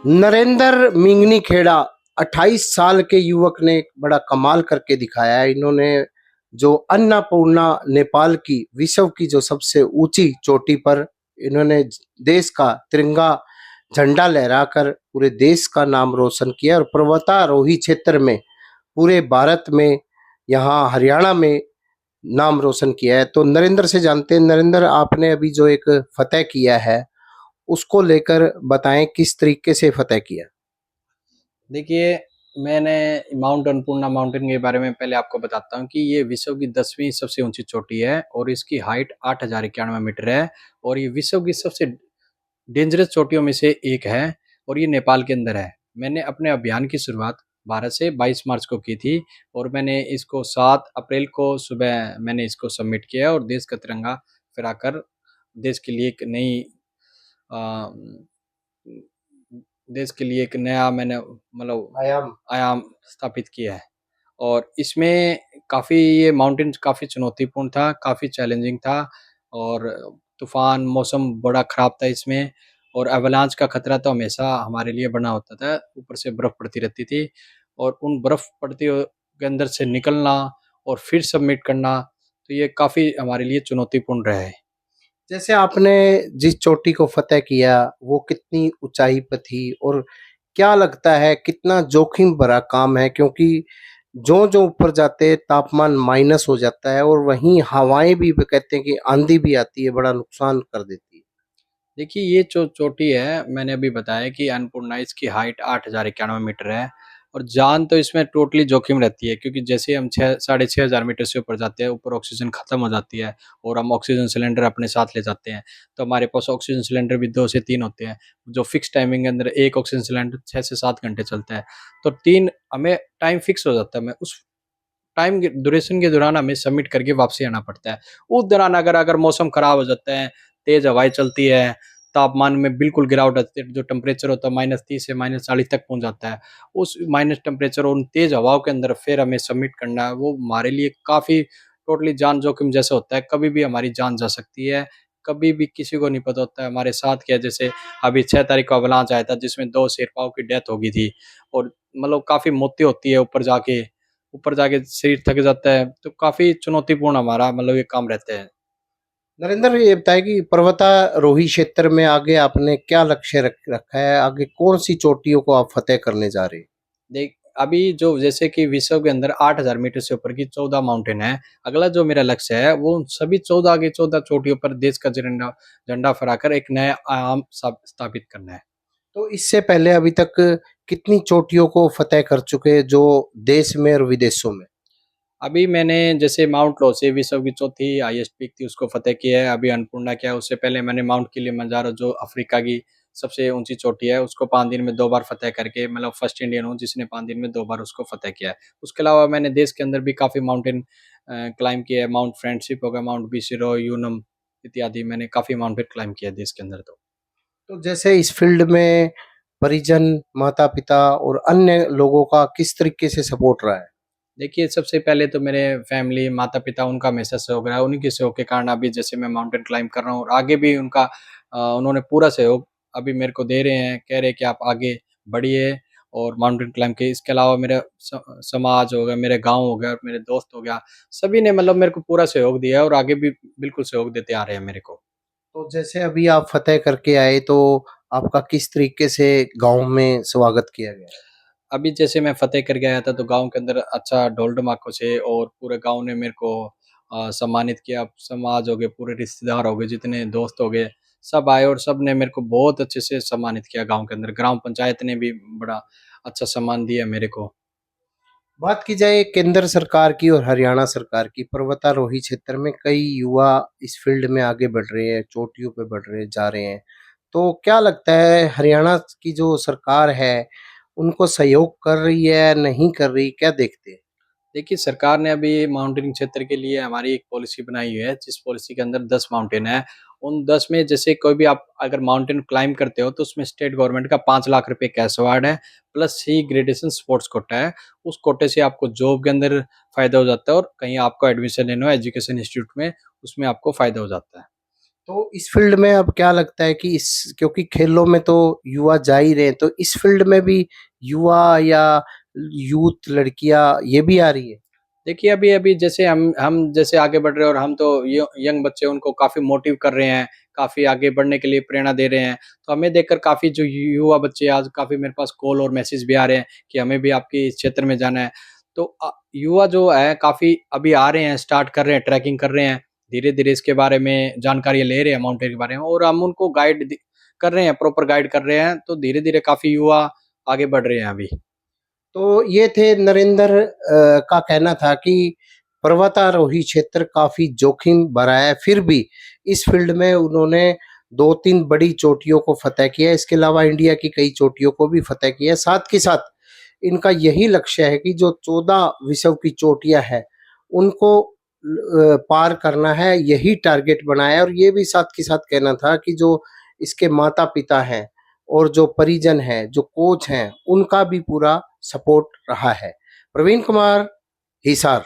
नरेंद्र मिंगनी खेड़ा 28 साल के युवक ने एक बड़ा कमाल करके दिखाया है। इन्होंने जो अन्नपूर्णा नेपाल की विश्व की जो सबसे ऊंची चोटी पर इन्होंने देश का तिरंगा झंडा लहराकर पूरे देश का नाम रोशन किया और पर्वतारोही क्षेत्र में पूरे भारत में यहाँ हरियाणा में नाम रोशन किया है। तो नरेंद्र से जानते हैं। नरेंद्र, आपने अभी जो एक फतेह किया है उसको लेकर बताएं, किस तरीके से फतेह किया। देखिए, मैंने माउंट अन्नपूर्णा माउंटेन के बारे में पहले आपको बताता हूँ कि ये विश्व की 10वीं सबसे ऊंची चोटी है और इसकी हाइट 8,091 मीटर है और ये विश्व की सबसे डेंजरस चोटियों में से एक है और ये नेपाल के अंदर है। मैंने अपने अभियान की शुरुआत भारत से 22 मार्च को की थी और मैंने इसको 7 अप्रैल को सुबह मैंने इसको सबमिट किया और देश का तिरंगा फहराकर देश के लिए एक नई अ, देश के लिए एक नया मैंने मतलब आयाम स्थापित किया है। और इसमें काफ़ी ये माउंटेन काफ़ी चुनौतीपूर्ण था, काफ़ी चैलेंजिंग था और तूफ़ान, मौसम बड़ा ख़राब था इसमें और एवलांच का खतरा तो हमेशा हमारे लिए बना होता था। ऊपर से बर्फ़ पड़ती रहती थी और उन बर्फ़ पड़ती के अंदर से निकलना और फिर सबमिट करना, तो ये काफ़ी हमारे लिए चुनौतीपूर्ण रहा है। जैसे आपने जिस चोटी को फतेह किया वो कितनी ऊंचाई पर थी और क्या लगता है कितना जोखिम भरा काम है, क्योंकि जो जो ऊपर जाते हैं तापमान माइनस हो जाता है और वहीं हवाएं भी कहते हैं कि आंधी भी आती है, बड़ा नुकसान कर देती है। देखिए, ये जो चोटी है, मैंने अभी बताया कि अन्नपूर्णा इसकी हाइट 8,091 मीटर है और जान तो इसमें टोटली जोखिम रहती है क्योंकि जैसे हम 6 साढ़े 6,000 मीटर से ऊपर जाते हैं, ऊपर ऑक्सीजन खत्म हो जाती है और हम ऑक्सीजन सिलेंडर अपने साथ ले जाते हैं। तो हमारे पास ऑक्सीजन सिलेंडर भी 2 से 3 होते हैं, जो फिक्स टाइमिंग के अंदर एक ऑक्सीजन सिलेंडर 6 से 7 घंटे चलता है। तो 3 हमें टाइम फिक्स हो जाता है, हमें उस टाइम के ड्यूरेशन के दौरान हमें सबमिट करके वापसी आना पड़ता है। उस दौरान अगर अगर मौसम खराब हो जाता है, तेज़ हवाएँ चलती है, तापमान में बिल्कुल गिरावट आती है, जो टेम्परेचर होता है -30 से -40 तक पहुँच जाता है। उस माइनस टेम्परेचर और उन तेज़ हवाओं के अंदर फिर हमें सबमिट करना है, वो हमारे लिए काफ़ी टोटली जान जोखिम जैसा होता है, कभी भी हमारी जान जा सकती है, कभी भी किसी को नहीं पता होता है हमारे साथ क्या है। जैसे अभी 6 तारीख को अवलांच आया था जिसमें 2 शेरपाओं की डेथ हो गई थी और मतलब काफ़ी मौतें होती है ऊपर जाके शरीर थक जाता है, तो काफ़ी चुनौतीपूर्ण हमारा मतलब ये काम रहता है। नरेंद्र, ये बताए कि पर्वतारोही क्षेत्र में आगे आपने क्या लक्ष्य रखा है, आगे कौन सी चोटियों को आप फतेह करने जा रहे हैं। देख अभी जो जैसे कि विश्व के अंदर 8,000 मीटर से ऊपर की 14 माउंटेन है, अगला जो मेरा लक्ष्य है वो उन सभी 14 की 14 चोटियों पर देश का झंडा झंडा फहराकर एक नया आयाम स्थापित करना है। तो इससे पहले अभी तक कितनी चोटियों को फतेह कर चुके हैं, जो देश में और विदेशों में। अभी मैंने जैसे माउंट लोसे विश्व की चौथी हाईएस्ट पीक थी उसको फतेह किया है, अभी अन्नपूर्णा किया है, उससे पहले मैंने माउंट किलिमंजारो जो अफ्रीका की सबसे ऊंची चोटी है उसको 5 दिन में 2 बार फतेह करके मतलब फर्स्ट इंडियन हूँ जिसने 5 दिन में 2 बार उसको फतेह किया है। उसके अलावा मैंने देश के अंदर भी काफ़ी माउंटेन क्लाइंब किया है, माउंट फ्रेंडशिप हो गया, माउंट बिसिरो, यूनम इत्यादि मैंने काफ़ी माउंटेन क्लाइंब किया है देश के अंदर तो। तो जैसे इस फील्ड में परिजन, माता-पिता और अन्य लोगों का किस तरीके से सपोर्ट रहा है? देखिए, सबसे पहले तो मेरे फैमिली, माता-पिता उनका हमेशा सहयोग रहा है। उन्हीं के सहयोग के कारण अभी जैसे मैं माउंटेन क्लाइंब कर रहा हूँ और आगे भी उनका उन्होंने पूरा सहयोग अभी मेरे को दे रहे हैं, कह रहे हैं कि आप आगे बढ़िए और माउंटेन क्लाइंब के इसके अलावा मेरा समाज हो गया, मेरे गाँव हो गया, मेरे दोस्त हो गया, सभी ने मतलब मेरे को पूरा सहयोग दिया है और आगे भी बिल्कुल सहयोग देते आ रहे हैं मेरे को। तो जैसे अभी आप फतेह करके आए, तो आपका किस तरीके से गाँव में स्वागत किया गया? अभी जैसे मैं फ़तेह करके आया था तो गाँव के अंदर अच्छा ढोल ढमाकों से और पूरे गाँव ने मेरे को सम्मानित किया। समाज हो गए, पूरे रिश्तेदार हो गए, जितने दोस्त हो गए, सब आए और सब ने मेरे को बहुत अच्छे से सम्मानित किया गाँव के अंदर। ग्राम पंचायत ने भी बड़ा अच्छा सम्मान दिया मेरे को। बात की जाए केंद्र सरकार की और हरियाणा सरकार की, पर्वतारोही क्षेत्र में कई युवा इस फील्ड में आगे बढ़ रहे हैं, चोटियों पे बढ़ रहे जा रहे हैं। तो क्या लगता है हरियाणा की जो सरकार है, उनको सहयोग कर रही है, नहीं कर रही, क्या देखते हैं? देखिए, सरकार ने अभी माउंटेनिंग क्षेत्र के लिए हमारी एक पॉलिसी बनाई हुई है, जिस पॉलिसी के अंदर 10 माउंटेन है। उन 10 में जैसे कोई भी आप अगर माउंटेन क्लाइंब करते हो, तो उसमें स्टेट गवर्नमेंट का 5 लाख रुपए कैश अवार्ड है, प्लस सी ग्रेडेशन स्पोर्ट्स कोटा है। उस कोटे से आपको जॉब के अंदर फ़ायदा हो जाता है और कहीं आपको एडमिशन लेना हो एजुकेशन इंस्टीट्यूट में, उसमें आपको फ़ायदा हो जाता है। तो इस फील्ड में अब क्या लगता है कि इस क्योंकि खेलों में तो युवा जा ही रहे हैं, तो इस फील्ड में भी युवा या यूथ लड़कियां ये भी आ रही है? देखिए अभी-अभी जैसे हम जैसे आगे बढ़ रहे हैं और हम तो यंग बच्चे उनको काफ़ी मोटिव कर रहे हैं, काफ़ी आगे बढ़ने के लिए प्रेरणा दे रहे हैं। तो हमें देखकर काफ़ी जो युवा बच्चे आज काफ़ी मेरे पास कॉल और मैसेज भी आ रहे हैं कि हमें भी आपके इस क्षेत्र में जाना है। तो युवा जो है काफ़ी अभी आ रहे हैं, स्टार्ट कर रहे हैं, ट्रैकिंग कर रहे हैं। धीरे-धीरे इसके बारे में जानकारियाँ ले रहे हैं माउंटेन के बारे में और हम उनको गाइड कर रहे हैं, प्रॉपर गाइड कर रहे हैं। तो धीरे-धीरे काफ़ी युवा आगे बढ़ रहे हैं अभी। तो ये थे नरेंद्र का कहना था कि पर्वतारोही क्षेत्र काफी जोखिम भरा है, फिर भी इस फील्ड में उन्होंने 2-3 बड़ी चोटियों को फतह किया। इसके अलावा इंडिया की कई चोटियों को भी फतह किया। साथ के साथ इनका यही लक्ष्य है कि जो 14 विश्व की चोटियां हैं उनको पार करना है, यही टारगेट बनाया है। और ये भी साथ के साथ कहना था कि जो इसके माता पिता हैं और जो परिजन हैं, जो कोच हैं, उनका भी पूरा सपोर्ट रहा है। प्रवीण कुमार, हिसार।